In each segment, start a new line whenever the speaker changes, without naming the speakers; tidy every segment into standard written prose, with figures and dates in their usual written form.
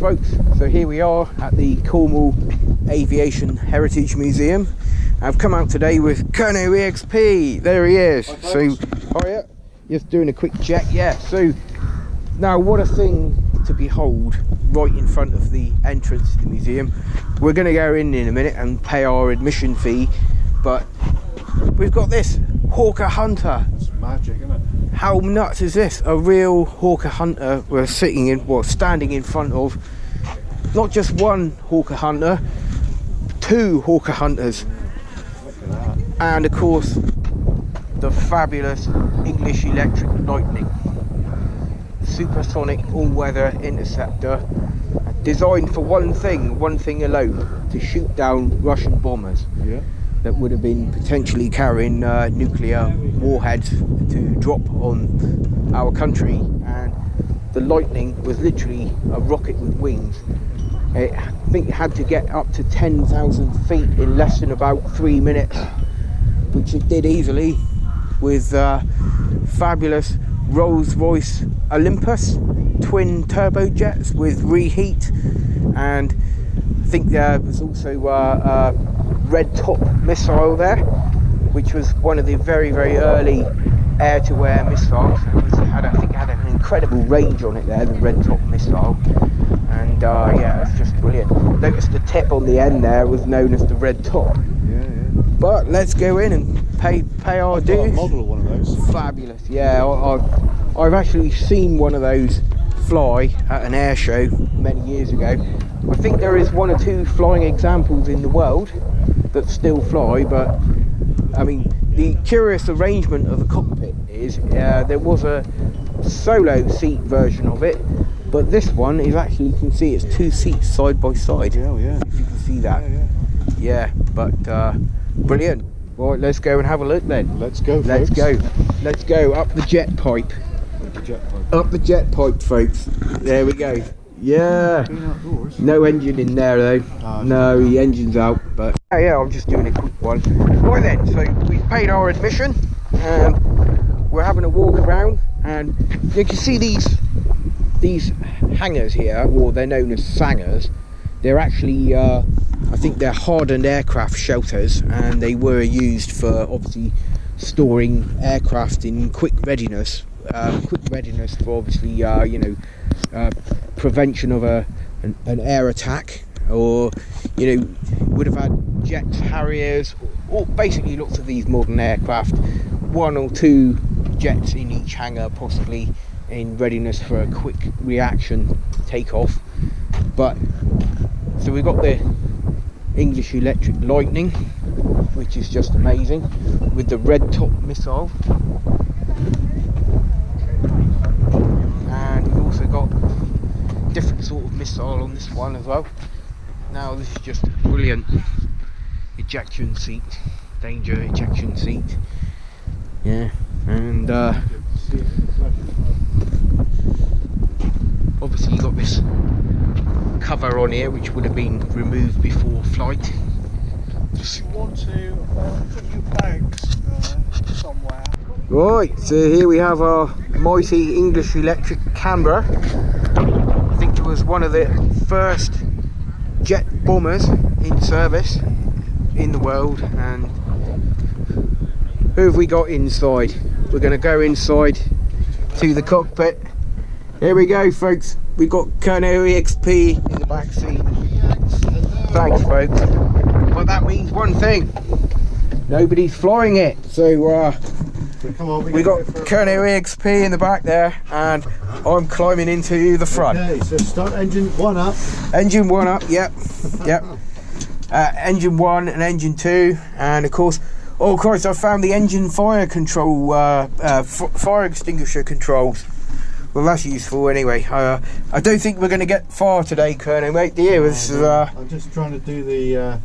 folks, so here we are at the Cornwall Aviation Heritage Museum. I've come out today with Cornwall EXP. There he is.
Hi,
so, oh yeah, just doing a quick check. Yeah, so now what a thing to behold right in front of the entrance to the museum. We're going to go in a minute and pay our admission fee, but we've got this Hawker Hunter.
It's magic, isn't it?
How nuts is this? A real Hawker Hunter we're sitting in, well, standing in front of. Not just one Hawker Hunter, two Hawker Hunters.
Look at that.
And of course, the fabulous English Electric Lightning. Supersonic all-weather interceptor. Designed for one thing alone, to shoot down Russian bombers.
Yeah. That
would have been potentially carrying nuclear warheads to drop on our country, and the Lightning was literally a rocket with wings. I think it had to get up to 10,000 feet in less than about 3 minutes, which it did easily with fabulous Rolls-Royce Olympus twin turbojets with reheat, and I think there was also red top missile there, which was one of the very early air-to-air missiles. I think it had an incredible range on it there, the red top missile, and yeah, it's just brilliant. Notice the tip on the end there was known as the red top.
Yeah.
But let's go in and pay our dues.
Got a model of one of those.
Fabulous. Yeah, I've actually seen one of those fly at an air show many years ago. I think there is one or two flying examples in the world that still fly, but I mean, the curious arrangement of the cockpit is there was a solo seat version of it, but this one is actually, you can see it's two seats side by side.
Yeah, yeah.
If you can see that. Yeah, but brilliant. Right, let's go and have a look then.
Let's go,
folks. Let's go up the jet pipe. Up the jet pipe, folks. There we go. Yeah. No engine in there though. No, the engine's out. But yeah, I'm just doing a quick one. Right then, so we've paid our admission and we're having a walk around, and you can see these hangars here, or they're known as sangars. They're actually I think they're hardened aircraft shelters, and they were used for obviously storing aircraft in quick readiness for obviously you know, prevention of an air attack, or you know, would have had jets, Harriers, or basically lots of these modern aircraft, one or two jets in each hangar, possibly in readiness for a quick reaction takeoff. But so we've got the English Electric Lightning, which is just amazing, with the red top missile, and we've also got different sort of missile on this one as well. Now this is just a brilliant ejection seat, danger ejection seat. Yeah, and obviously you got this cover on here which would have been removed before flight.
If you want to put your bags somewhere.
Right, so here we have our mighty English Electric Canberra. I think it was one of the first jet bombers in service in the world. And who have we got inside? We're going to go inside to the cockpit. Here we go, folks. We've got Cornwall EXP in the back seat. Thanks, folks. Well, that means one thing: nobody's flying it. So
come on,
we got Cornwall EXP in the back there, and I'm climbing into the front.
Okay, so start engine one up.
Engine one up. Yep. Engine one and engine two, and of course, oh Christ, I found the engine fire control, fire extinguisher controls. Well, that's useful anyway. I don't think we're going to get far today, Colonel, mate, do you? This is,
I'm just trying to do the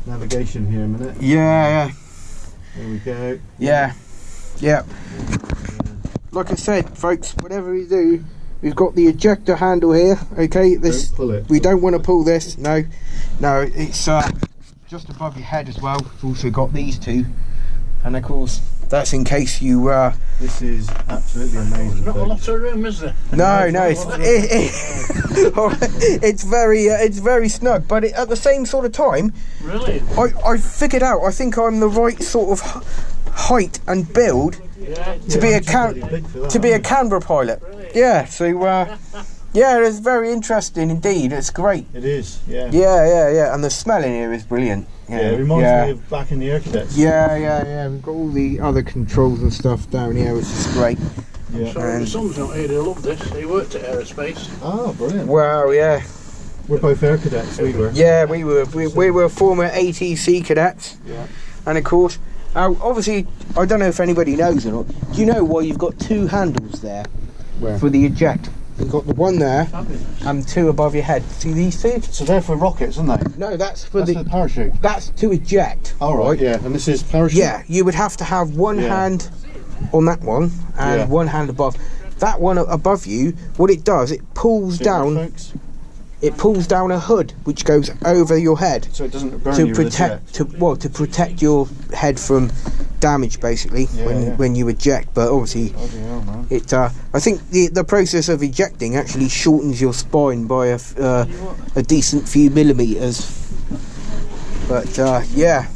navigation here a minute.
Yeah.
There we go.
Yeah. Like I said, folks, whatever we do, we've got the ejector handle here. Okay, this
don't pull it.
We don't want to pull this. No, it's just above your head as well. We've also got these two, and of course That's in case you.
This is absolutely amazing.
Not a lot of room, is there?
No, it's very snug, but at the same sort of time,
Really?
I figured out. I think I'm the right sort of height and build to be a Canberra pilot.
Really?
Yeah. So yeah, it's very interesting indeed. It's great.
It is. Yeah.
Yeah. And the smell in here is brilliant.
Yeah, it reminds me of back in the air cadets.
Yeah. We've got all the other controls and stuff down here, which is great.
Yeah.
Sorry, my son's not here. He'll love this. He worked at aerospace.
Oh, brilliant.
Wow, yeah.
We're both air cadets. We were.
Yeah, we were former ATC cadets.
Yeah.
And of course, obviously, I don't know if anybody knows or not. Do you know why you've got two handles there for the eject? You've got the one there and two above your head. See these two?
So they're for rockets, aren't they?
No, that's for
the parachute.
That's to eject.
All right. Yeah, and this is parachute.
Yeah, you would have to have one hand on that one and one hand above. That one above you, what it does, it pulls down. It pulls down a hood which goes over your head,
so it doesn't burn
to
you
protect to protect your head from damage, basically, when you eject. But obviously, it I think the process of ejecting actually shortens your spine by a decent few millimeters. But yeah,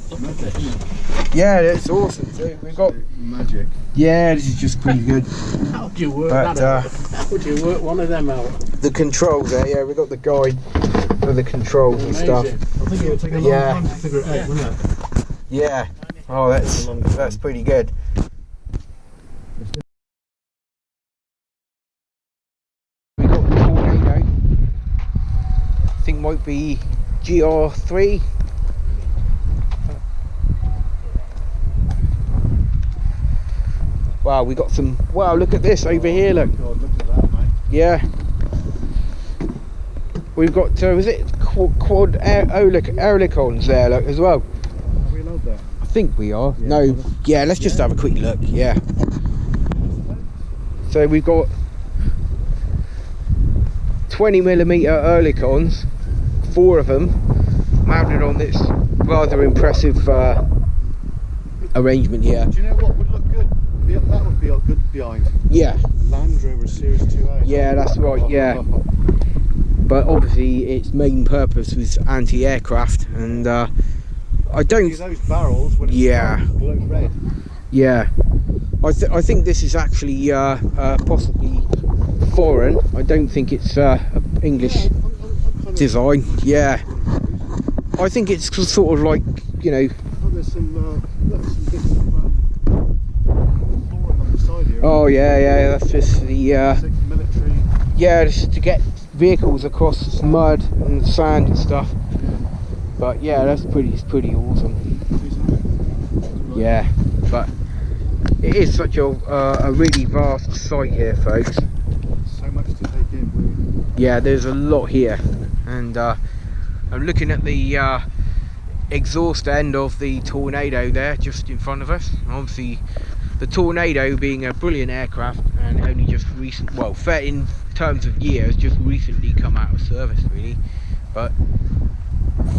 it's awesome. So we've got
magic.
Yeah, this is just pretty good.
How do you work that out? How would you work one of them out?
The controls there, yeah, we've got the guide for the controls and stuff.
I think it would take a long time to figure it out, wouldn't it?
Yeah. Oh, that's pretty good. We got the Tornado. I think might be GR3. Wow, we got some. Wow, look at this over here. Look.
God, look at that, mate.
Yeah. We've got. Was it quad aerolicons there? Look as well.
Are we allowed there?
I think we are.
Yeah,
no. Yeah. Let's just have a quick look. Yeah. So we've got 20mm aerolicons, 4 of them, mounted on this rather impressive arrangement here.
Do you know what would look good? That would be good behind.
Yeah.
Land Rover Series 2A.
Yeah, that's right. Yeah. But obviously, its main purpose was anti-aircraft, and I don't.
See those barrels when it's glow red.
Yeah. I think this is actually possibly foreign. I don't think it's English design. Yeah. I think it's sort of like, you know.
Oh, there's some bits of flooring on the side here.
Oh yeah. That's just the
military.
Yeah, just to get vehicles across mud and sand and stuff. But yeah, that's pretty awesome. Yeah, but it is such a really vast site here, folks.
So much to take in.
Yeah, there's a lot here, and I'm looking at the exhaust end of the Tornado there, just in front of us. Obviously, the Tornado being a brilliant aircraft and only just in terms of years, just recently come out of service, really. But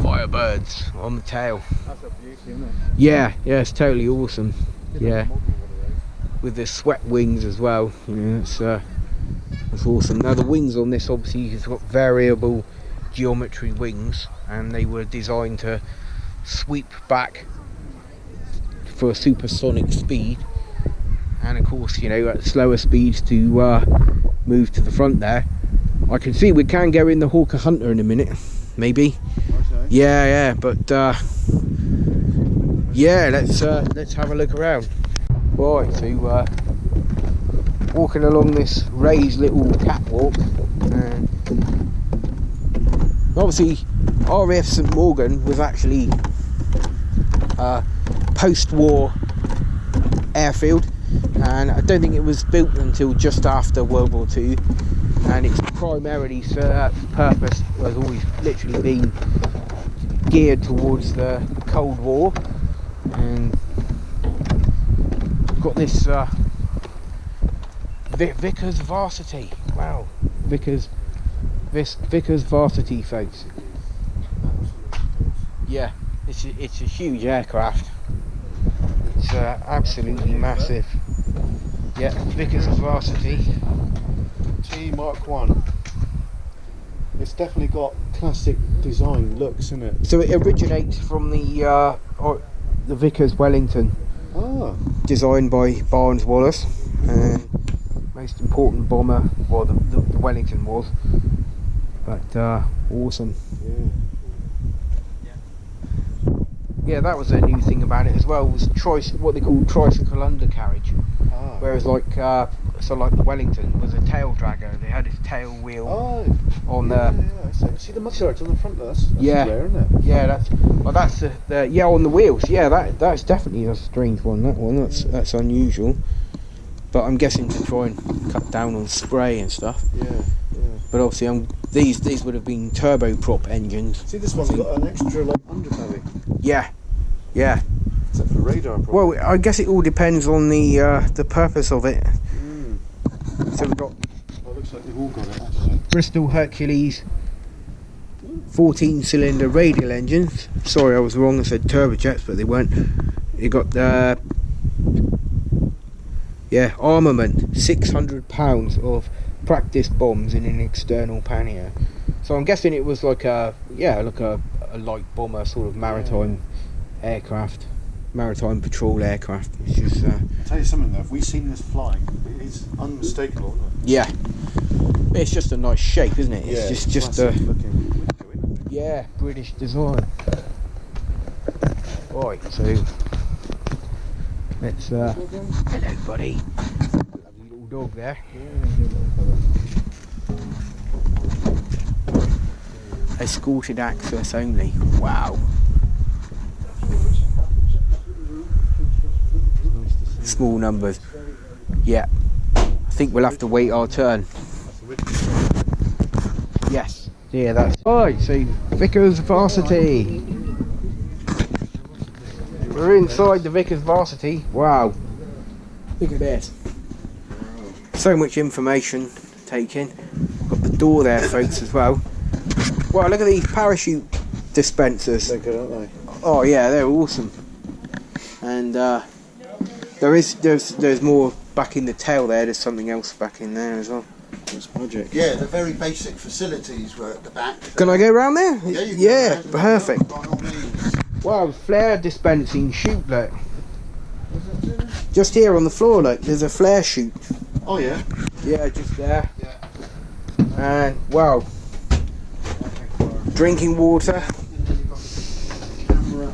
Firebirds on the tail.
That's a beauty, isn't it?
Yeah, it's totally awesome. Yeah, with the swept wings as well. You know, that's awesome. Now the wings on this obviously has got variable geometry wings, and they were designed to sweep back for a supersonic speed, and of course, you know, at slower speeds to move to the front there. I can see we can go in the Hawker Hunter in a minute, maybe.
Okay.
Yeah, but yeah, let's have a look around. Right, so walking along this raised little catwalk, and obviously RAF St Morgan was actually a post-war airfield, and I don't think it was built until just after World War II, and its primarily purpose has always literally been geared towards the Cold War. And got this Vickers Varsity. Wow, Vickers Varsity, folks. Yeah, it's a huge aircraft. It's absolutely massive. Yeah, Vickers Varsity.
T Mark 1. It's definitely got classic design looks in it.
So it originates from the Vickers Wellington,
Ah.
designed by Barnes Wallace, most important bomber. Well, the Wellington was, but awesome.
Yeah.
Yeah, that was a new thing about it as well. Was what they call tricycle undercarriage.
Ah.
Whereas like the Wellington was a tail dragger. They had its tail wheel on the.
Yeah. See the mud on the front of us.
Yeah.
Rare, isn't it?
Yeah, that's the yeah, on the wheels. Yeah, that's definitely a strange one. That one, that's unusual. But I'm guessing to try and cut down on spray and stuff.
Yeah.
But obviously, these would have been turboprop engines.
See, this one's got an extra like underbelly.
Yeah.
Except for radar. Probably.
Well, I guess it all depends on the purpose of it. So we've got
Well, looks like they've all got it actually.
Bristol Hercules 14-cylinder radial engines. Sorry, I was wrong. I said turbojets, but they weren't. You got the armament, 600 pounds of practice bombs in an external pannier. So I'm guessing it was like a light bomber, sort of maritime aircraft, maritime patrol aircraft. It's just
I'll tell you something though, if we've seen this flying, it's unmistakable, isn't it?
yeah, it's just a nice shape, isn't it? It's just a
looking window, isn't it?
British design. Right, so let's hello buddy, lovely little dog there. Escorted access only. Wow. Small numbers. Yeah. I think we'll have to wait our turn. Yes. Yeah, that's right. So Vickers Varsity. We're inside the Vickers Varsity. Wow. Look at this. So much information to take in. Got the door there, folks, as well. Wow, look at these parachute dispensers.
They're good, aren't they?
Oh yeah, they're awesome. And there's more back in the tail there. There's something else back in there as well.
It's magic.
Yeah, the very basic facilities were at the back.
Can I go around there?
Yeah, you can
Yeah,
go around.
perfect.
By all means.
Wow, flare dispensing chute, look. Just here on the floor, look, there's a flare chute.
Oh yeah.
Yeah, just there.
Yeah.
And wow, drinking water.
And then you've got the camera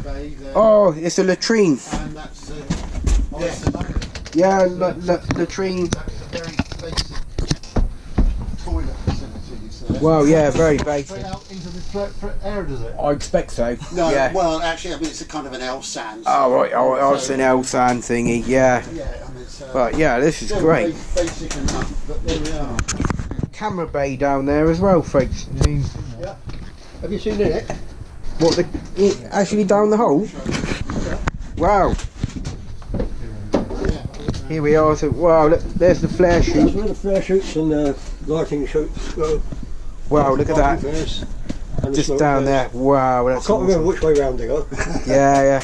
bay there.
Oh, it's a latrine.
And that's that's the bucket.
Yeah, latrine.
That's a very basic toilet facilities there.
Wow, yeah, very
Straight
basic.
out into the air, does it?
I expect so.
No,
Yeah.
well, actually, I mean, it's a kind of an L sand.
Oh right, oh, it's an L-sand thingy. Yeah.
Yeah, I mean, it's
But yeah, this is
still
great.
Basic enough, but there we are.
Camera bay down there as well, folks.
Yeah. Have you seen it?
What, actually down the hole? Wow. Here we are. So wow, look, there's the flare
That's
chute.
where the flare shoots and the lighting shoots go.
Wow, look at that.
Flares and the
Just
smoke
down
flares.
there. Wow,
I
that's
can't remember
awesome.
which way round they go.
Yeah.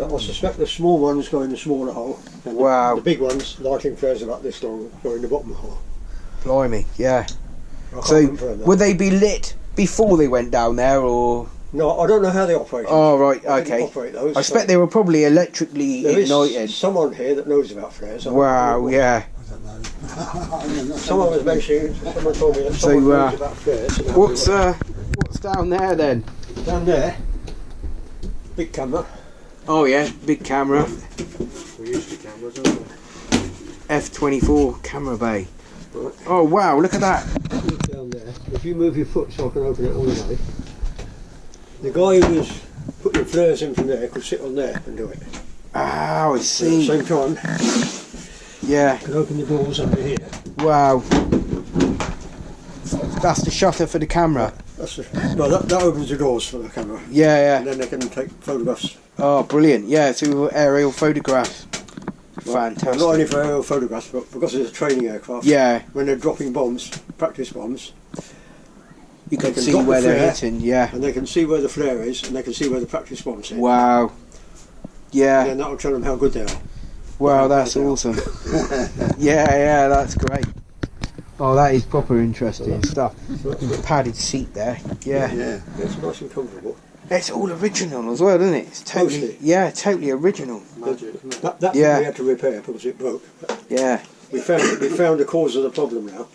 I suspect the small ones go in the smaller hole. And
Wow.
the big ones, lighting flares about this long, go in the bottom hole.
Blimey, yeah.
I can't
So
confirm that.
would they be lit before they went down there, or?
No, I don't know how they operate.
Oh right,
I didn't
okay.
operate those,
I expect they were probably electrically
there is
ignited.
someone here that knows about flares. I don't
Wow,
know.
yeah.
Someone was mentioning, someone told me that
So,
someone knows about flares. and how
What's
they work.
what's down there then?
Down there, big camera.
Oh yeah, big camera.
We used to cameras, aren't we?
F24 camera bay. Oh wow, look at that.
Down there. If you move your foot so I can open it all the way. The guy who was putting flares in from there could sit on there and do it.
Oh, I
At the
see.
same time,
Yeah,
you can open the doors under here.
wow. That's the shutter for the camera.
That's that opens the doors for the camera.
Yeah,
And then they can take photographs.
Oh, brilliant. Yeah, so aerial photographs.
Well,
Fantastic.
not only for aerial photographs, but because it's a training aircraft.
Yeah,
When they're dropping bombs, practice bombs,
you can
can
see
drop the
where they're
flare.
hitting. Yeah.
and they can see where the flare is, and they can see where the practice bombs is.
Wow. Yeah.
And then that'll tell them how good they are.
Wow, that's awesome. Yeah, that's great. Oh, that is proper interesting stuff. The padded seat there. Yeah.
Yeah, it's nice and comfortable.
It's all original as well, isn't it? It's totally,
Mostly.
yeah, totally original.
That
Yeah.
we had to repair because it broke.
Yeah.
We found the cause of the problem now.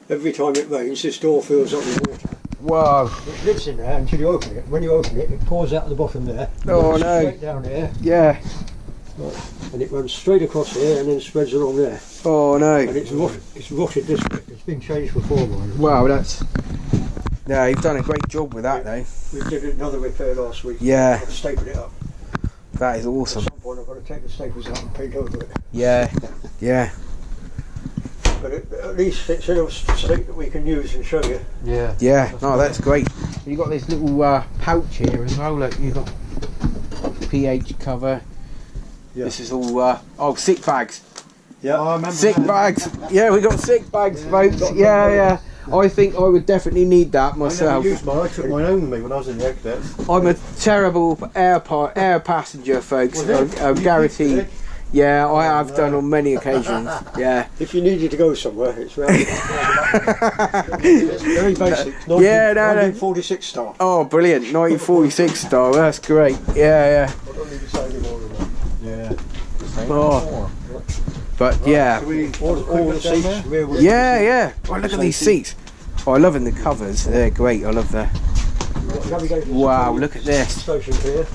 Every time it rains, this door fills up with water.
Wow.
It lives in there until you open it. When you open it, it pours out the bottom there.
Oh,
runs
no.
Straight down here,
Yeah.
and it runs straight across here and then spreads along there.
Oh
And
no.
it's rotted this bit. It's been changed before, mine.
Wow, that's. Yeah, you've done a great job with that, though.
We did another repair last week.
Yeah.
I've stapled it up.
That is
At
awesome.
some point, I've got to take the staples out and paint over it.
Yeah. Yeah.
But at least it's in a state that we can use and show you.
Yeah.
Yeah. No, that's great. You got this little pouch here as well. Look, you got pH cover.
Yeah.
This is all sick bags.
Yeah.
Oh, I remember
Sick
that.
bags. Yeah, we got sick bags, folks. Yeah. I think I would definitely need that
I
myself.
never used mine. I took mine home with me when I was in the egg cadets.
I'm a terrible air passenger, folks. I'm guaranteed. Yeah, I have done on many occasions. Yeah.
If you needed to go somewhere, it's round. It's very basic.
Yeah, no.
1946 star.
Oh, brilliant. 1946 style. That's great. Yeah.
I don't need to say any more than that.
Yeah.
Oh. But yeah.
All the seats, rear window.
Yeah. Oh, look at these seats. Oh, I'm loving the covers. They're great. I love the.
Navigation
Wow, look at this.
station here.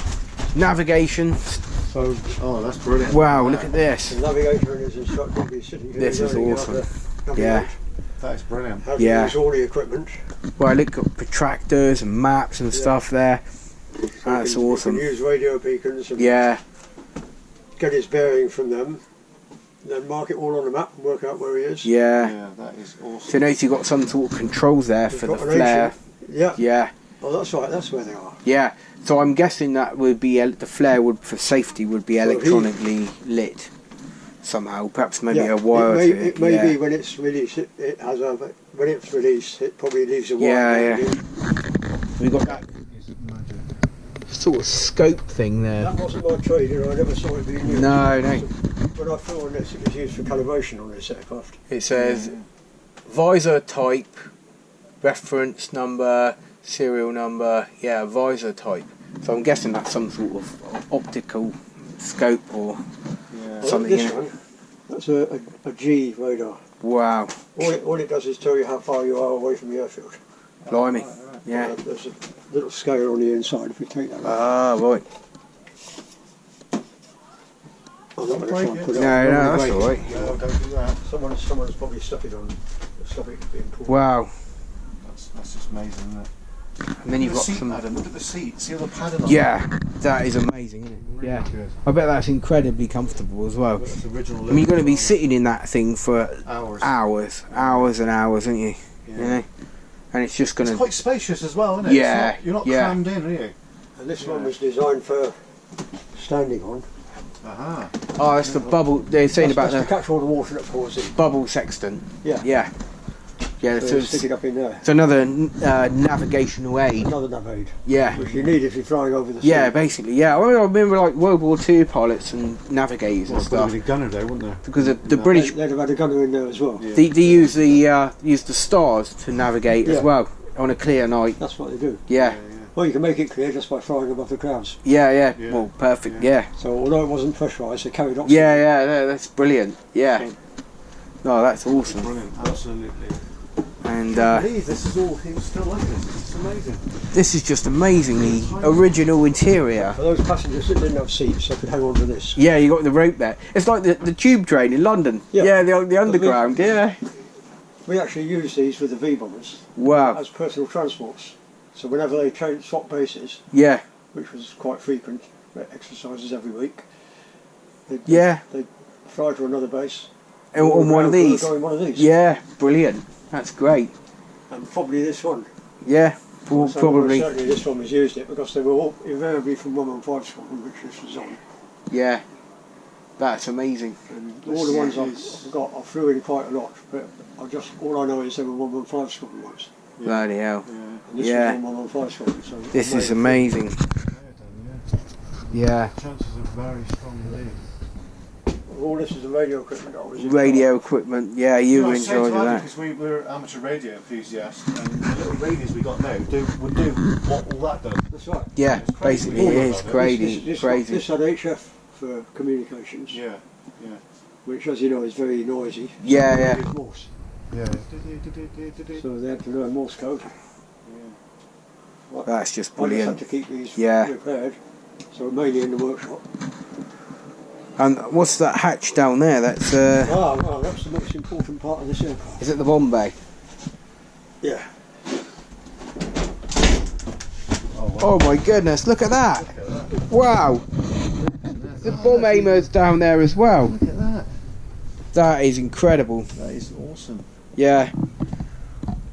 Navigation.
So, oh, that's brilliant.
Wow, look at this.
The navigator and his instructor will be sitting here.
This is
learning how
awesome.
to navigate,
Yeah.
That is brilliant.
How to
Yeah.
use all the equipment.
Well, look at protractors and maps and stuff there. That's
You
awesome.
can use radio beacons and
Yeah.
get his bearing from them. Then mark it all on the map and work out where he is.
Yeah.
Yeah, that is awesome.
So notice you've got some sort of controls there for the
Got an
flare.
Yeah.
Yeah.
Oh, that's right. That's where they are.
Yeah. So I'm guessing that would be the flare would for safety would be
Well,
electronically lit somehow. Perhaps maybe
Yeah,
a wire
it may,
to it.
it may
Yeah.
be when it's released. It has a. When it's released, it probably leaves a wire.
Yeah,
behind
yeah.
it.
We got that sort of scope thing there.
That wasn't my trade, and I never saw it being used.
No.
When I flew on this, it was used for calibration on this aircraft.
It says visor type, reference number, serial number. Yeah, visor type. So I'm guessing that's some sort of optical scope or
Yeah.
something
This
in it.
one, that's a G radar.
Wow.
All it does is tell you how far you are away from the airfield.
Blimey. Yeah.
There's a little scale on the inside if you take that off.
Ah, right.
I'm not going to try and put it
No,
on.
that's
Break it.
all right.
No, don't do that.
Someone's probably stuck it on. Stop it being pulled.
Wow.
That's just amazing, isn't it?
And then you've
The
got
seat
some.
padding, look at the seat. See all the padding on
Yeah, that is amazing, isn't it?
Really
Yeah.
good.
I bet that's incredibly comfortable as well.
That's the original
I mean, you're going to be
look.
sitting in that thing for
Hours.
hours and hours, aren't you?
Yeah.
You know, and it's just going
It's
to.
quite spacious as well, isn't it?
Yeah,
It's not, you're not
yeah.
crammed in, are you?
And this one was designed for standing on.
Aha.
Oh, that's the bubble. They're saying
That's
about
to catch all the water that pours in.
the bubble sextant.
Yeah.
Yeah. Yeah.
So
So
you stick it up in there.
it's another navigational aid.
Another nav aid,
Yeah.
which you need if you're flying over the sea.
Yeah, basically. Yeah. I remember like World War II pilots and navigators and stuff
Probably gunner there, wouldn't there?
because the
No.
British
They'd have had a gunner in there as well.
Yeah.
they use the stars to navigate as
Yeah.
well on a clear night.
That's what they do.
Yeah.
Well, you can make it clear just by flying above the clouds.
Yeah.
Yeah.
Well, perfect. Yeah.
So although it wasn't pressurised, they carried oxygen.
Yeah. That's brilliant. Yeah. No, that's awesome.
Brilliant, absolutely.
And
I believe this is all, he was still like this. It's amazing.
this is just amazingly original interior.
For those passengers that didn't have seats, they could hang on to this.
Yeah, you got the rope there. It's like the tube train in London.
Yeah.
The underground. Yeah.
We actually use these with the V-bombers
Wow.
as personal transports. So whenever they swap bases,
Yeah.
which was quite frequent, exercises every week, they'd fly to another base.
And on one of these.
Go in one of these.
Yeah. Brilliant. That's great.
And probably this one.
Yeah.
So
Probably.
certainly this one was used it because they were all invariably from 115 Scotland, which this was on.
Yeah. That's amazing.
And all the ones I've got, I flew in quite a lot, but all I know is they were 115 Scotland ones.
Bloody hell.
And this
Yeah.
was on 115 Scotland. So
This is amazing. Yeah.
Chances are very strong indeed.
All this is the radio equipment. I was in
Radio equipment. Yeah, you were in charge of that.
Because we were amateur radio enthusiasts, and the little radios we got now would do what all that does.
That's right.
Yeah,
It's crazy.
basically it is
This-
crazy. Crazy.
This had HF for communications,
Yeah,
which, as you know, is very noisy.
Yeah, yeah.
It's Morse.
yeah.
So they had to learn Morse code.
That's just
I just
brilliant.
had to keep these
Yeah.
repaired. So mainly in the workshop.
And what's that hatch down there? That's
Well, that's the most important part of this aircraft.
is it the bomb bay?
Yeah.
Oh my goodness, look at that! Wow! The bomb aimer's down there as well.
Look at that.
That is incredible.
That is awesome.
Yeah.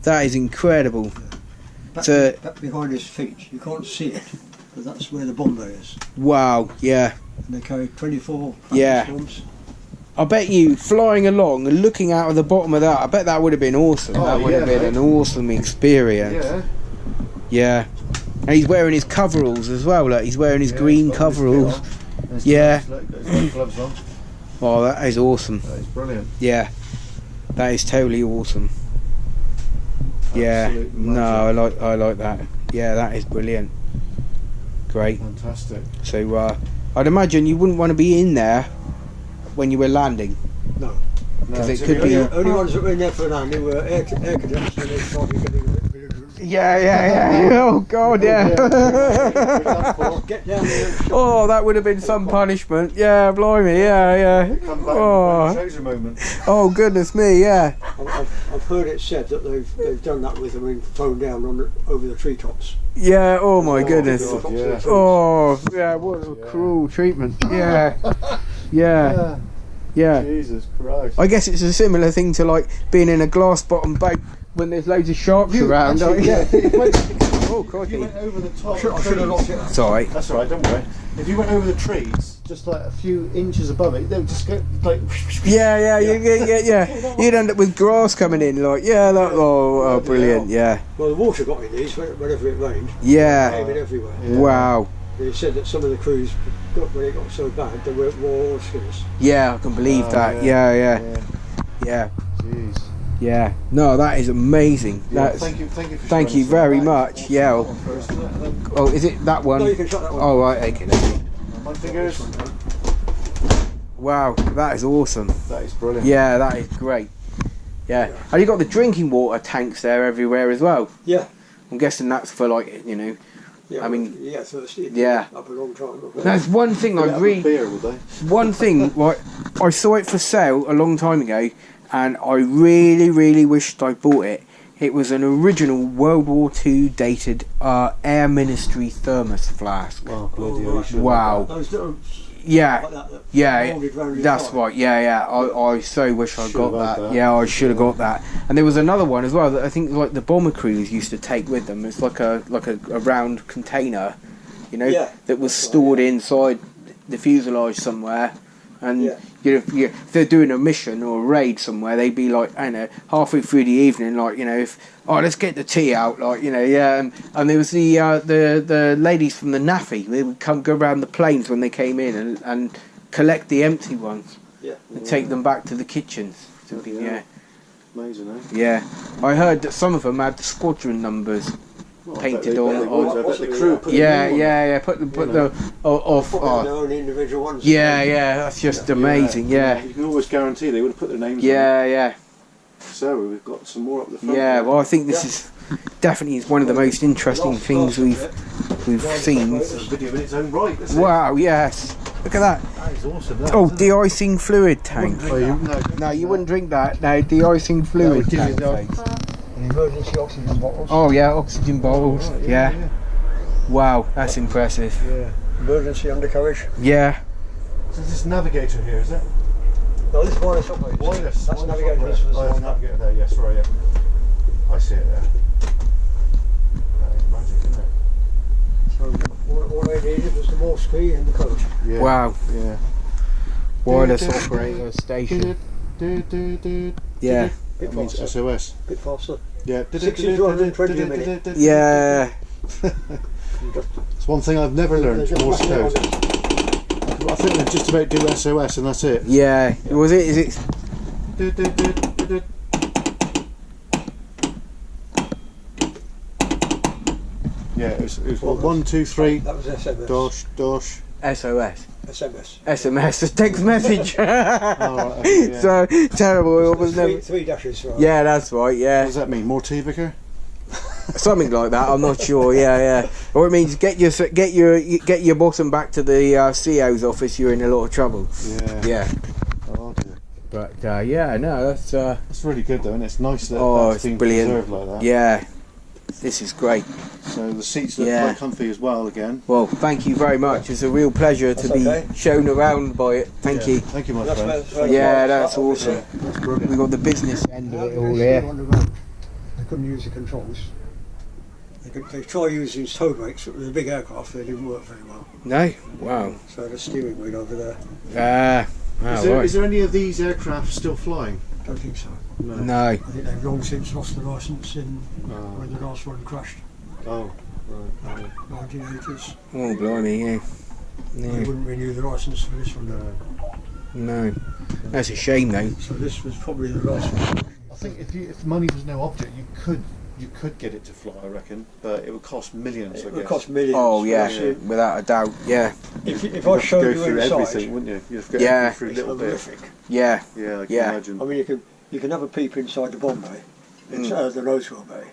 That is incredible.
Back,
So-
back behind his feet. You can't see it, but that's where the bomb bay is.
Wow, yeah.
And they carry 24
Yeah.
bombs.
I bet you flying along and looking out of the bottom of that, I bet that would have been awesome.
Oh,
That would have
yeah,
been an awesome experience.
Yeah.
Yeah. And he's wearing his coveralls as well, like he's wearing his green
he's got his
coveralls.
kit on. There's
Yeah.
gloves, look, he's got gloves on.
Oh, that is awesome.
That is brilliant.
Yeah. That is totally awesome. Yeah.
Absolute
No,
magic.
I like that. Yeah, that is brilliant. Great.
Fantastic.
So I'd imagine you wouldn't want to be in there when you were landing.
No.
Because it
so
could
you-
be-
Only ones that were in there for now, they were air cadets, and they started getting a bit
Yeah. Oh God, yeah.
Get down there and
Oh, that would have been some punishment. Yeah, blimey. Yeah.
Come back
Oh.
and trouser moment.
Oh goodness me. Yeah.
I've heard it said that they've done that with them and thrown down over the treetops.
Yeah. Oh my goodness.
God, yeah.
Oh yeah. What a cruel treatment. Yeah. Yeah. Yeah.
Jesus Christ.
I guess it's a similar thing to like being in a glass bottom boat when there's loads of sharks around.
Actually, yeah, if you went-
Oh,
if you
crikey.
went over the top
I should
of
have
the
locked
trees,
it.
Sorry.
that's alright, don't worry. If you went over the trees, just like a few inches above it, they would just go like.
Yeah. You'd end up with grass coming in. Like, yeah. Oh, brilliant. Yeah.
Well, the water got in these whenever it rained.
Yeah.
Came in everywhere.
Wow.
They said that some of the crews, when it got so bad, they wore skins.
Yeah, I can believe
Oh,
that.
yeah.
Yeah.
Jeez.
Yeah. No, that is amazing.
Yeah,
That's.
thank you for
Thank
showing
you
us
very
that.
much. Yeah. Oh, is it that one?
No, you can shut that one.
Oh, right. Okay.
My fingers.
Wow, that is awesome.
That is brilliant.
Yeah, that is great. Yeah. And you got the drinking water tanks there everywhere as well.
Yeah.
I'm guessing that's for like, you know.
Yeah,
I mean,
yeah, thirsty.
yeah.
Up a long time.
That's one thing I
Have a
really.
beer, would they?
One thing, right, I saw it for sale a long time ago, and I really wished I bought it. It was an original World War II dated Air Ministry thermos flask.
Oh, bloody
Oh, right.
ocean.
Wow.
Those little
Yeah,
like that
yeah,
molded round your
that's
thigh.
right. Yeah. I so wish I
Should
got
have had
that.
that.
Yeah, I should have got that. And there was another one as well that I think like the bomber crews used to take with them. It's like a round container, you know,
Yeah,
that was
that's right,
stored inside the fuselage somewhere. And
Yeah.
if they're doing a mission or a raid somewhere, they'd be like, I don't know, halfway through the evening, like, you know, let's get the tea out, like, you know, yeah. And there was the ladies from the NAFI. They would go around the planes when they came in and collect the empty ones
Yeah.
and take them back to the kitchens. Yeah,
Amazing, eh?
yeah. I heard that some of them had the squadron numbers
Well,
painted
I
on.
bet they would. I bet the crew put
Yeah,
them
yeah. Put the off.
Put in their own individual ones.
Yeah. That's just amazing. Yeah.
You can always guarantee they would have put their names on.
Yeah.
So we've got some more up the front.
Yeah,
there.
well, I think this is definitely one of the most interesting things we've seen.
It's a video in its own right. That's
Wow, yes. Look at that.
That is awesome. That,
Oh,
isn't it?
de-icing fluid tank.
Oh, you,
No, you wouldn't drink that. No, de-icing fluid
give you
tank.
the-
thanks.
And emergency oxygen bottles.
Oh yeah, oxygen bottles.
Right,
Yeah. Wow, that's impressive.
Yeah.
Emergency undercarriage.
Yeah.
So this is navigator here, is it?
No, this wireless operator.
Wireless.
That's navigator. This was
Oh, that's navigator there. Yes, right. Yeah. I see it there. That is magic, isn't it?
So all I needed was the Morse key and the code.
Yeah.
Wow.
Yeah.
Wireless operator station. Yeah.
That means SOS.
Bit faster.
Yeah.
6,220 minutes.
Yeah.
It's one thing I've never learned, Morse code. I think they just about do SOS and that's it.
Yeah. Was it? Is it?
Yeah, it was 1, 2, 3.
That was SMS.
Dash.
SOS.
SMS.
SMS, a text message.
Oh, right, okay, yeah.
So terrible. It was never.
Three dashes, right?
Yeah, that's right.
What
Yeah,
does that mean? More tea, Vicar?
something like that. I'm not sure. Yeah. Or it means get your bottom back to the CO's office. You're in a lot of trouble.
Yeah.
Yeah.
Oh dear.
But yeah, no, that's
It's really good though, and it's nice that that's
it's
been
brilliant.
preserved like that.
Yeah, this is great.
So the seats look
Yeah.
quite comfy as well again.
Well, thank you very much. It's a real pleasure to be
okay.
shown around by it. Thank
Yeah.
you.
Thank you, my
That's
friend.
where-
Yeah, that's awesome.
That's brilliant.
We've got the business end of it all
They
here.
on the road. They couldn't use the controls. They try using tow brakes, but with a big aircraft they didn't work very well.
No? Wow.
So the steering wheel over there,
Is there any of these aircraft still flying?
don't think so.
No.
I think they've long since lost the licence in when the last one crashed,
Oh, right.
1980s.
Oh, blimey, yeah.
They
No.
wouldn't renew the licence for this one.
No. That's a shame, though.
So this was probably the last one.
I think if money was no object, you could get it to fly, I reckon, but it would cost millions.
It
I
would
guess.
cost millions.
Oh, yeah,
Actually,
without a doubt. Yeah.
If
You'd
I
have to
showed
go
you
through
inside,
everything, wouldn't you? You'd have to go
Yeah.
through
it's
little bits.
horrific.
Yeah.
Yeah, I can
Yeah.
imagine.
I mean, you can have a peep inside the bomb bay, the Rosewell bay.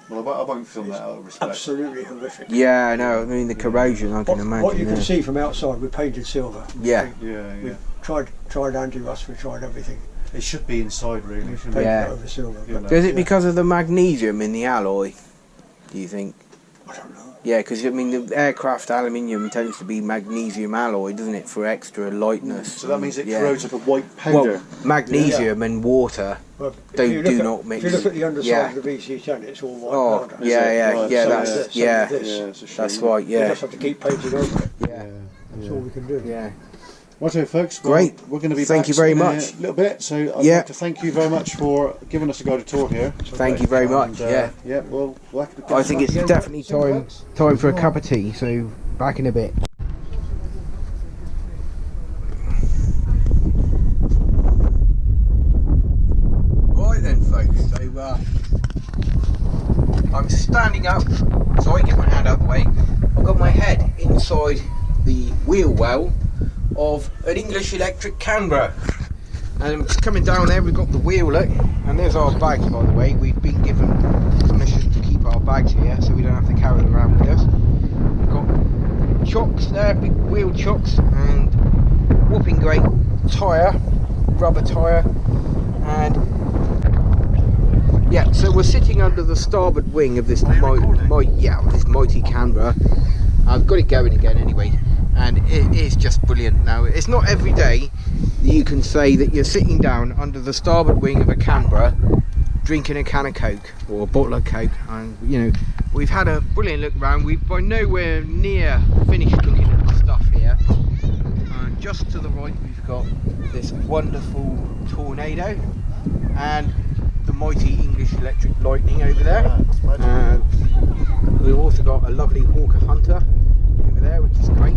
Well, I won't film that out of respect.
Absolutely horrific.
Yeah, I know. I mean, the corrosion, I can imagine.
What you can
yeah.
see from outside, we painted silver.
Yeah.
Yeah.
We've tried anti-rust, we tried everything.
It should be inside, really.
We've
Shouldn't
painted
Yeah.
it over silver.
You
But
know.
Is it because of the magnesium in the alloy, do you think?
I don't know.
Yeah, because I mean, the aircraft aluminium tends to be magnesium alloy, doesn't it, for extra lightness?
So that means it
Yeah.
corrodes like a white powder.
Well, magnesium and water.
Well,
Do not mix.
If you look at the underside
Yeah.
of the VC10, it's all white
Oh,
powder.
yeah,
it?
yeah,
Right,
yeah,
so
that's,
it's-
yeah,
so this.
Yeah, it's a shame.
that's right,
You
yeah,
just have to keep painting over it.
yeah,
That's all we can do.
yeah.
Righto, folks.
Great.
We're going to be
Thank
back
you very
in
much.
a little bit, so I'd
Yeah.
like to thank you very much for giving us a guided tour here.
Thank you very much,
And,
yeah.
Yeah, we'll have to get
I think
back
it's
again
definitely
soon,
time
folks.
for a cup of tea, so back in a bit. Right then, folks, so I'm standing up, so I get my hand out the way. I've got my head inside the wheel well of an English Electric Canberra. And I'm just coming down there, we've got the wheel, look, and there's our bags, by the way. We've been given permission to keep our bags here, so we don't have to carry them around with us. We've got chocks there, big wheel chocks, and whooping great tyre, rubber tyre, and yeah, so we're sitting under the starboard wing of this this mighty Canberra. I've got it going again anyway, and it is just brilliant. Now, it's not every day that you can say that you're sitting down under the starboard wing of a Canberra drinking a can of Coke or a bottle of Coke, and you know, we've had a brilliant look around. We've by nowhere near finished looking at the stuff here, and just to the right we've got this wonderful Tornado and the mighty English Electric Lightning over there. We've also got a lovely Hawker Hunter over there, which is great.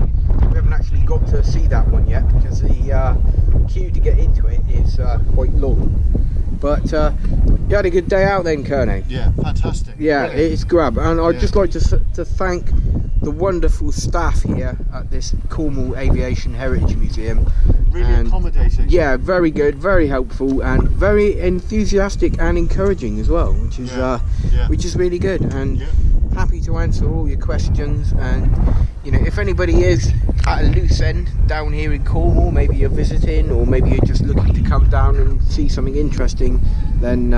We haven't actually got to see that one yet because the queue to get into it is quite long. But you had a good day out then, Kerno?
Yeah, fantastic.
Yeah,
Brilliant.
it's grab, and I'd just like to thank the wonderful staff here at this Cornwall Aviation Heritage Museum.
Really
and
accommodating.
yeah, very good, very helpful, and very enthusiastic and encouraging as well, which is
Yeah.
which is really good. And
Yeah.
happy to answer all your questions. And you know, if anybody is at a loose end down here in Cornwall, maybe you're visiting, or maybe you're just looking to come down and see something interesting, then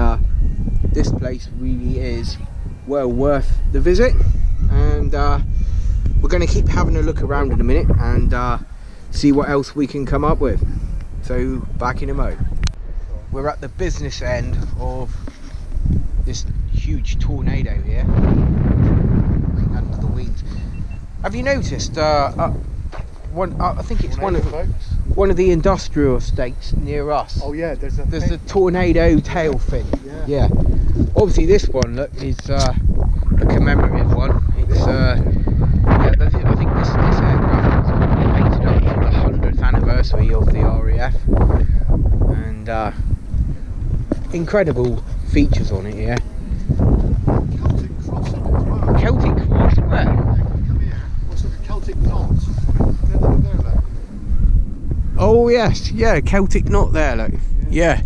this place really is well worth the visit. And we're going to keep having a look around in a minute and see what else we can come up with. So back in a mo. We're at the business end of this huge Tornado here, looking under the wings. Have you noticed I think it's one of the industrial estates near us?
Oh yeah, there's
The Tornado tail fin. Yeah. Obviously this one, look, is a commemorative one. It's looks. Yeah, I think this aircraft was painted up for the 100th anniversary of the RAF, and incredible features on it here.
Celtic cross in it as well.
Celtic cross, where?
Come here. What's like a Celtic knot? Look there, look.
Oh yes, yeah, Celtic knot there, look. Yeah,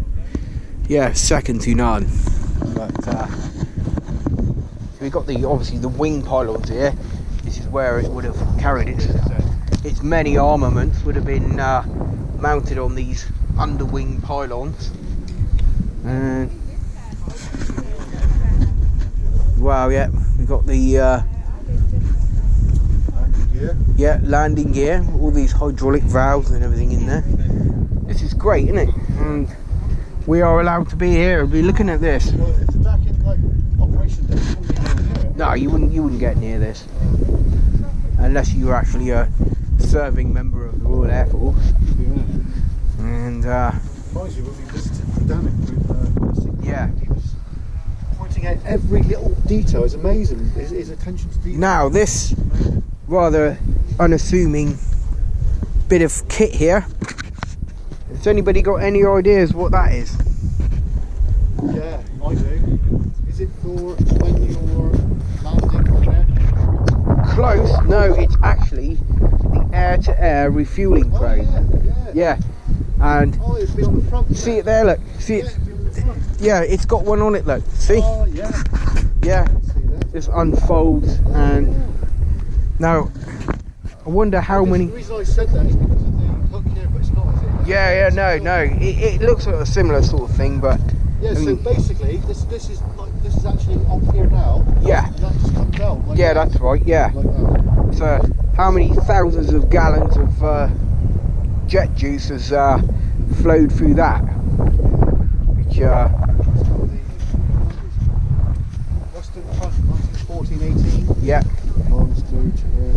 yeah, second to none. But so we've got obviously the wing pylons here. This is where it would have carried its many armaments would have been mounted on these underwing pylons. And wow, yeah, we've got the landing gear, all these hydraulic valves and everything in there. This is great, isn't it? And we are allowed to be here and be looking at this.
Well, if the back in like operation day, you wouldn't be near it.
No, you wouldn't get near this unless you were actually a serving member of the Royal Air Force.
Yeah.
And
Surprised you when we visited Danik with
yeah.
he was pointing out every little detail. It's amazing. His attention to detail.
Now this rather unassuming bit of kit here. Has anybody got any ideas what that is?
Yeah, I do. Is it for when you're landing on an aircraft?
Close. No, it's actually the air-to-air refueling probe.
Yeah.
And
Oh, it's been on the front.
see it there, look. See it.
It's been on the front.
Yeah, it's got one on it, look. See?
Oh, yeah.
Yeah.
See that?
Just unfolds, and now I wonder how many.
The reason I said that is because of the hook here, but it's not, is it?
Yeah, no. It looks like a similar sort of thing, but
Yeah,
I
so
mean,
basically, this is actually on here now.
yeah,
That just comes out. Like
yeah,
that.
that's right. Yeah.
Like that.
So how many thousands of gallons of jet juice has flowed through that? Which
Western Front, 1914-18.
yeah,
Monster,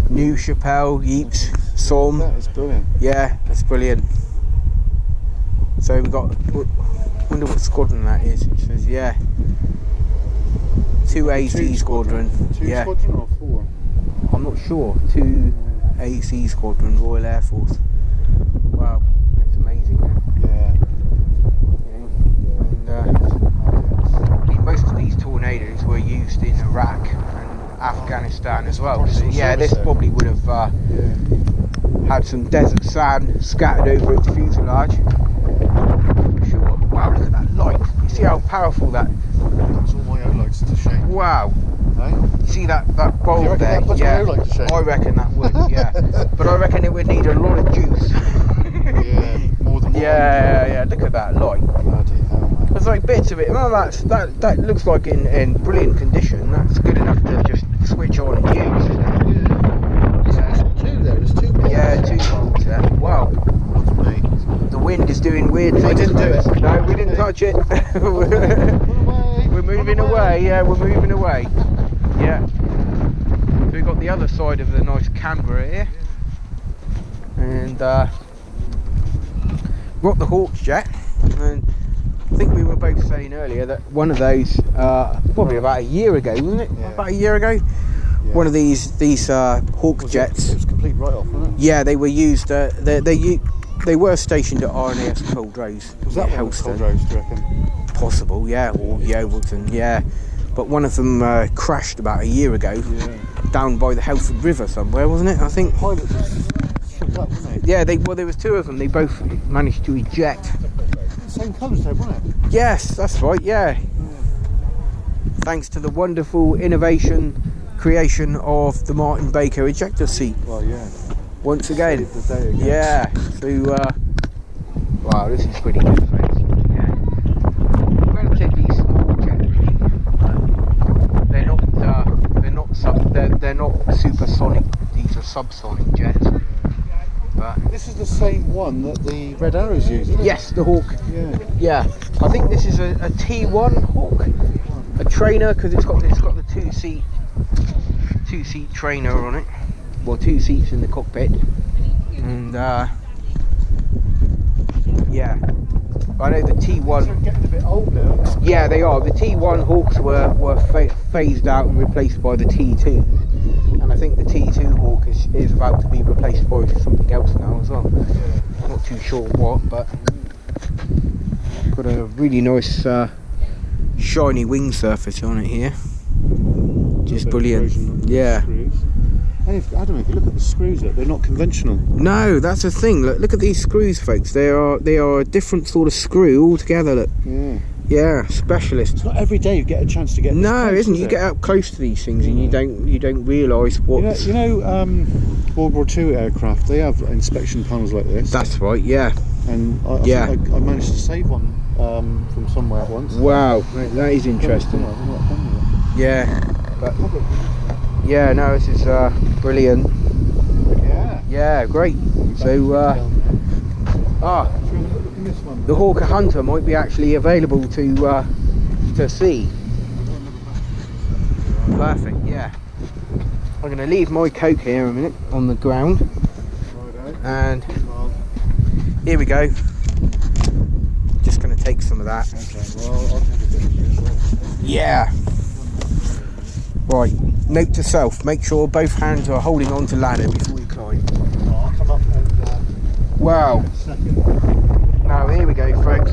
New Chappelle, Yeeps, Somme.
that is brilliant.
Yeah, that's brilliant. So we got. Wonder what squadron that is. It says yeah. 2 AC squadron.
Two
Yeah.
squadron or 4?
I'm not sure. 2 AC squadron, Royal Air Force. Wow, that's amazing.
Yeah.
And I mean, most of these tornadoes were used in Iraq and Afghanistan as well. So yeah, this probably would have had some desert sand scattered over its fuselage. For sure. Wow, look at that light. You see how powerful that.
Puts all my O-lights to shame.
Wow.
Eh?
You see that bulb
Do you reckon
there?
that puts my O-light to shame?
I reckon that would. Yeah. But I reckon it would need a lot of juice.
Yeah, more than one.
Yeah. Look at that light.
Bloody hell, man.
There's like bits of it. Well, that looks like in brilliant condition. That's good enough to just switch on and use.
There's two there. There's two bulbs.
Yeah, 2 bulbs there. Wow.
What's me?
The wind is doing weird things.
I didn't do it.
No, we didn't touch it. We're moving away. Yeah, we're moving away. Yeah. So we've got the other side of the nice Canberra here, and we're at the Hawks jet. And I think we were both saying earlier that one of those, probably about a year ago, wasn't it?
Yeah.
About a year ago.
Yeah.
One of these Hawk jets.
It was complete write-off, wasn't it?
Yeah, they were used. They were stationed at RNAS Culdrose.
Was that one
Helston.
Culdrose, do you reckon?
Possible, yeah, or Yeovilton, yeah. But one of them crashed about a year ago down by the Helford River somewhere, wasn't it? I think.
Pilot was fucked up, wasn't
Yeah, there was 2 of them. They both managed to eject.
he? Same colours though, wasn't it?
Yes, that's right. Yeah. Thanks to the wonderful creation of the Martin Baker ejector seat.
Well, yeah.
Once again.
The day again.
Yeah. So, wow, this is pretty good, folks. Yeah. Relatively small jet, really. They're not supersonic. These are subsonic jets. But
This is the same one that the Red Arrows use, isn't it?
yes, the Hawk.
Yeah.
Yeah, I think this is a T1 Hawk, a trainer, because it's got the two seat trainer on it. Well, 2 seats in the cockpit, and yeah, I know the T1.
They're getting a bit old now.
Yeah, they are. The T1 Hawks were phased out and replaced by the T2. I think the T2 Hawk is about to be replaced by something else now as well. Not too sure what, but got a really nice shiny wing surface on it here. Just brilliant. Yeah.
And I don't know, if you look at the screws, they're not conventional.
No, that's the thing. Look at these screws, folks. They are a different sort of screw altogether. Look.
Yeah.
Yeah, specialist.
It's not every day you get a chance to get.
No,
close,
isn't. You
it?
get up close to these things and you don't realise what.
You know, World War II aircraft. They have inspection panels like this.
That's right. Yeah.
And I managed to save one from somewhere once.
Wow, that is interesting. Yeah, but yeah, no, this is brilliant.
Yeah.
Yeah, great. So the Hawker Hunter might be actually available to see. Perfect. Yeah. I'm going to leave my Coke here a minute on the ground, and here we go. Just going to take some of that.
Okay, well, I'll take a bit.
Yeah. Right. Note to self: make sure both hands are holding on to ladder before you climb.
I'll come up and.
Wow. Now here we go, folks.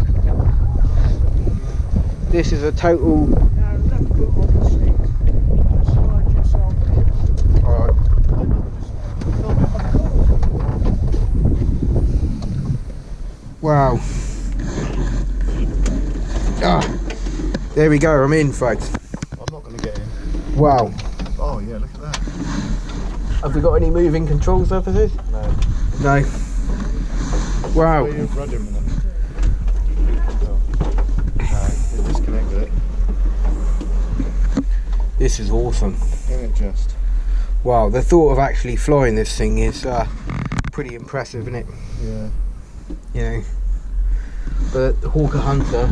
This is a total.
Now left foot on the seat and slide yourself in.
Alright. Wow. There we go, I'm in, folks.
I'm not going to get in.
Wow.
Oh yeah, look at that.
Have we got any moving control surfaces?
No.
No. Wow.
You're rudder a minute. No, disconnect with it.
This is awesome.
Isn't it just?
Wow, the thought of actually flying this thing is pretty impressive, isn't it?
Yeah.
You know. But the Hawker Hunter.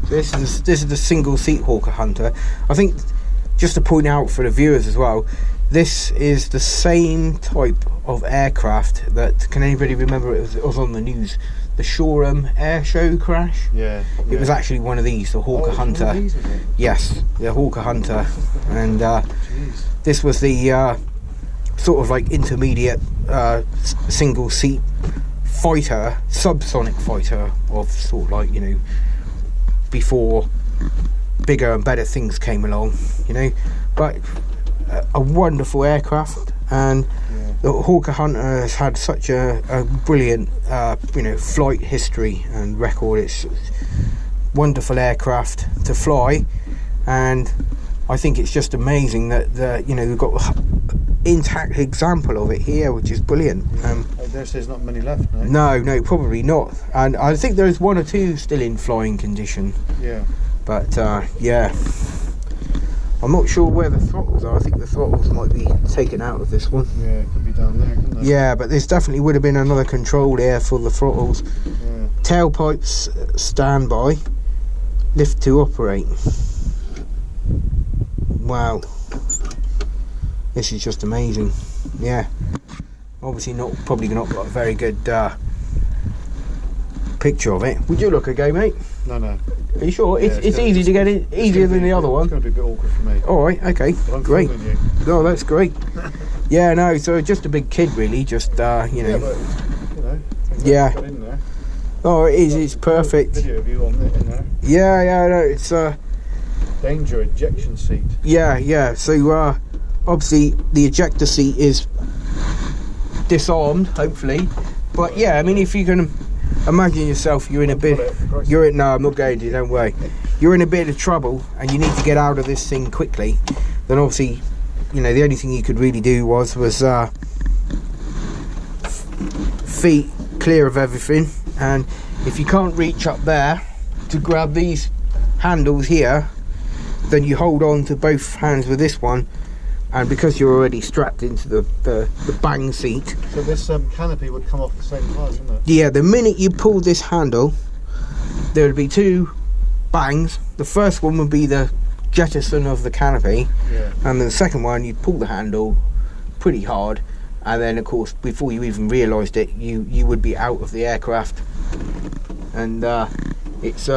This is the single seat Hawker Hunter. I think, just to point out for the viewers as well, this is the same type of aircraft that, can anybody remember it was on the news, the Shoreham air show crash?
Yeah.
It was actually one of these, the Hawker Hunter.
One of these, was it?
Yes, the Hawker Hunter, and this was the sort of like intermediate single seat fighter, subsonic fighter of sort of like, you know, before bigger and better things came along, you know. But a wonderful aircraft, and the Hawker Hunter has had such a brilliant you know, flight history and record. It's wonderful aircraft to fly, and I think it's just amazing that you know, we've got an intact example of it here, which is brilliant.
There's not many left, no?
No, probably not, and I think there's one or two still in flying condition.
Yeah.
But yeah, I'm not sure where the throttles are. I think the throttles might be taken out of this one.
Yeah, it could be down there, couldn't it?
Yeah, but there's definitely would have been another control there for the throttles.
Yeah.
Tailpipes standby, lift to operate. Wow, this is just amazing. Yeah, obviously probably not got a very good picture of it. Would you look again, mate?
No.
Are you sure?
Yeah,
It's easy to get in, easier than the other one.
It's going to be a bit awkward for me.
Alright, okay,
But I'm
great.
filming you.
Oh, that's great. Yeah, no, so just a big kid really, just you know.
Yeah, but, you know,
Yeah.
got in there.
Oh, it is, it's perfect.
Video of you on it in there.
Yeah, no, it's
Danger ejection seat.
yeah. So obviously the ejector seat is disarmed, hopefully. But yeah, I mean, if you can imagine yourself, you're in a bit. No, I'm not going to. Don't worry. You're in a bit of trouble, and you need to get out of this thing quickly. Then obviously, you know, the only thing you could really do was feet clear of everything, and if you can't reach up there to grab these handles here, then you hold on to both hands with this one, and because you're already strapped into the bang seat.
So this canopy would come off at the same time, wouldn't it?
Yeah, the minute you pull this handle, there would be two bangs. The first one would be the jettison of the canopy,
Yeah.
and the second one you'd pull the handle pretty hard, and then of course before you even realised it, you would be out of the aircraft. And it's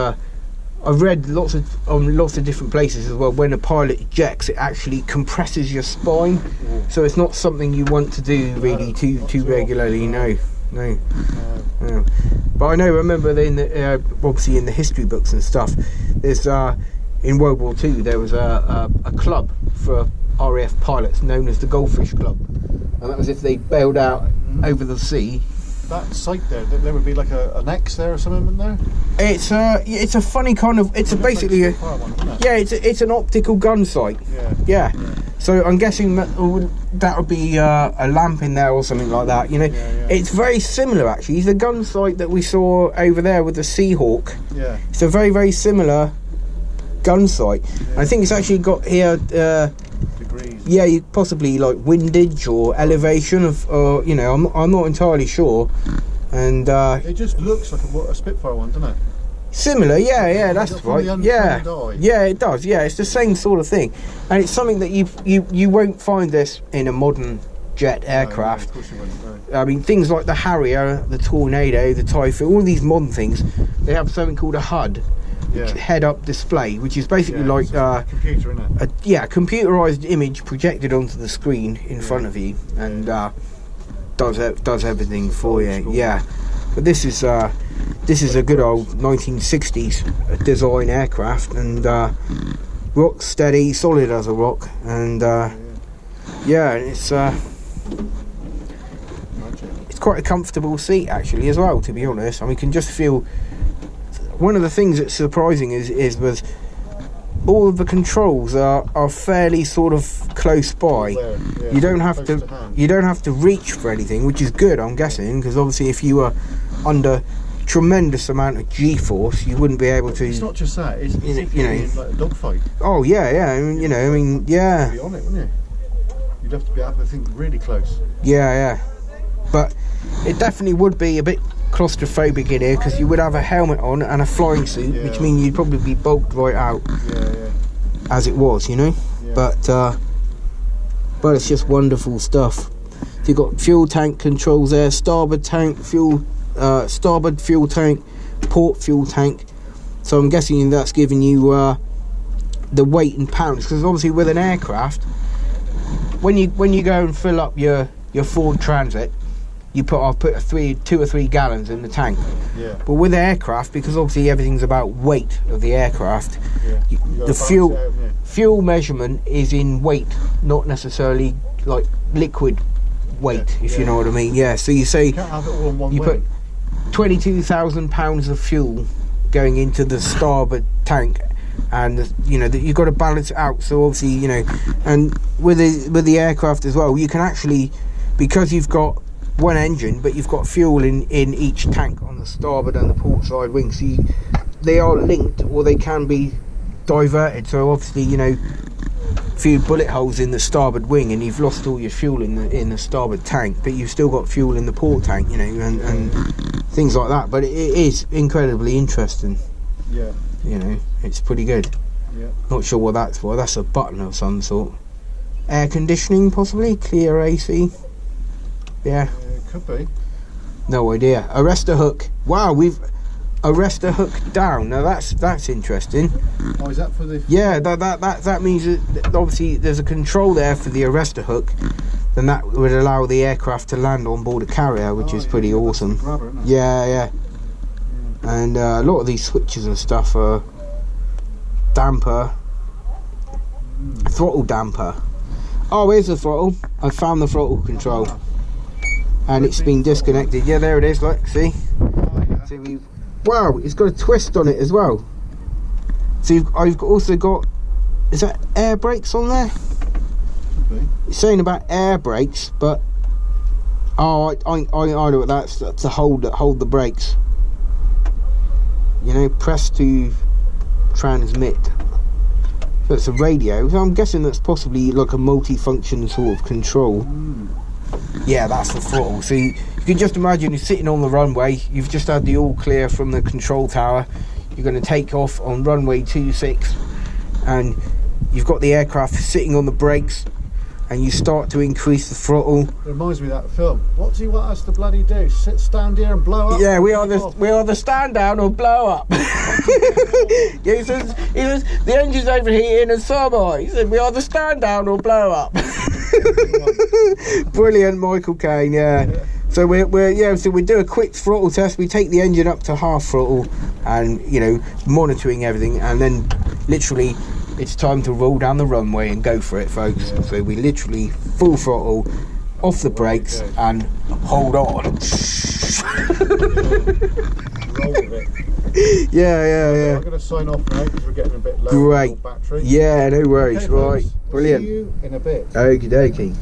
I've read lots of different places as well. When a pilot ejects, it actually compresses your spine, so it's not something you want to do really too regularly. No. But I remember in the, obviously in the history books and stuff, there's in World War II there was a club for RAF pilots known as the Goldfish Club, and that was if they bailed out over the sea.
That sight there would be like an X there or something in there?
It's a funny kind of, it's basically a, yeah, it's an optical gun sight. Yeah. So I'm guessing that would be a lamp in there or something like that, you know. It's very similar actually. The gun sight that we saw over there with the Seahawk, it's a very, very similar gun sight. I think it's actually got here
degrees.
Yeah, you possibly like windage or elevation of, you know, I'm not entirely sure. And
it just looks like a Spitfire one, doesn't it?
Similar, yeah, that's right. Yeah, it does. Yeah, it's the same sort of thing, and it's something that you won't find this in a modern jet aircraft.
No, of course you wouldn't, no.
I mean, things like the Harrier, the Tornado, the Typhoon, all these modern things, they have something called a HUD, head-up display, which is basically like
a computer, isn't it?
A computerized image projected onto the screen in front of you, and does everything for you. Yeah, but this is a good old 1960s design aircraft, and rock steady, solid as a rock, and it's quite a comfortable seat actually as well, to be honest. I mean, you can just feel. One of the things that's surprising is was all of the controls are fairly sort of close by. You don't have to reach for anything, which is good, I'm guessing, because obviously if you were under tremendous amount of G-force, you wouldn't be able to.
It's not just that. It's like a dogfight.
Oh yeah. I mean, yeah.
You'd be on it, wouldn't you? You'd have to be able to think really close.
Yeah. But it definitely would be a bit claustrophobic in here, because you would have a helmet on and a flying suit, which means you'd probably be bulked right out. As it was, you know. But it's just wonderful stuff. So you've got fuel tank controls there, starboard fuel tank, port fuel tank. So I'm guessing that's giving you the weight in pounds, because obviously with an aircraft, when you go and fill up your Ford Transit, you put 2 or 3 gallons in the tank. But with aircraft, because obviously everything's about weight of the aircraft, the fuel measurement is in weight, not necessarily like liquid weight, if you know what I mean. So you say you put 22,000 pounds of fuel going into the starboard tank, and you know that you've got to balance it out. So obviously, you know, and with the aircraft as well, you can actually, because you've got one engine, but you've got fuel in each tank on the starboard and the port side wing, so they are linked, or they can be diverted. So obviously, you know, a few bullet holes in the starboard wing and you've lost all your fuel in the starboard tank, but you've still got fuel in the port tank, you know, and things like that. But it is incredibly interesting. You know, it's pretty good. Not sure what that's for. That's a button of some sort. Air conditioning, possibly. Clear AC.
Could be.
No idea. Arrestor hook. Wow, we've arrestor hook down. Now that's interesting.
Oh, is that for the?
Yeah, that means that obviously there's a control there for the arrestor hook. Then that would allow the aircraft to land on board a carrier, which is pretty awesome.
Rubber, isn't it?
Yeah. And a lot of these switches and stuff are damper, throttle damper. Oh, here's the throttle. I found the throttle control. And it's been disconnected. Yeah, there it is. Look, see. Wow, it's got a twist on it as well. So I've also got. Is that air brakes on there?
Okay.
It's saying about air brakes, but I know what that's to hold the brakes. You know, press to transmit. So it's a radio. So I'm guessing that's possibly like a multi-function sort of control. Yeah, that's the throttle. So you can just imagine you're sitting on the runway, you've just had the all clear from the control tower, you're going to take off on runway 26, and you've got the aircraft sitting on the brakes, and you start to increase the throttle.
It reminds me of that film. What do you want us to bloody do? Stand here and blow up?
Yeah, we are the stand down or blow up. Yeah, he says the engine's overheating and so am I. He said we are the stand down or blow up. Brilliant, Michael Caine. Yeah. So so we do a quick throttle test. We take the engine up to half throttle, and monitoring everything, and then literally it's time to roll down the runway and go for it, folks. Yeah. So we literally full throttle, off the brakes, and hold on.
Roll with it.
Yeah.
I'm going to sign off now because we're getting a bit low.
Great.
On battery.
Yeah, no worries.
Okay,
right,
folks,
brilliant.
See you in a bit.
Okie dokie.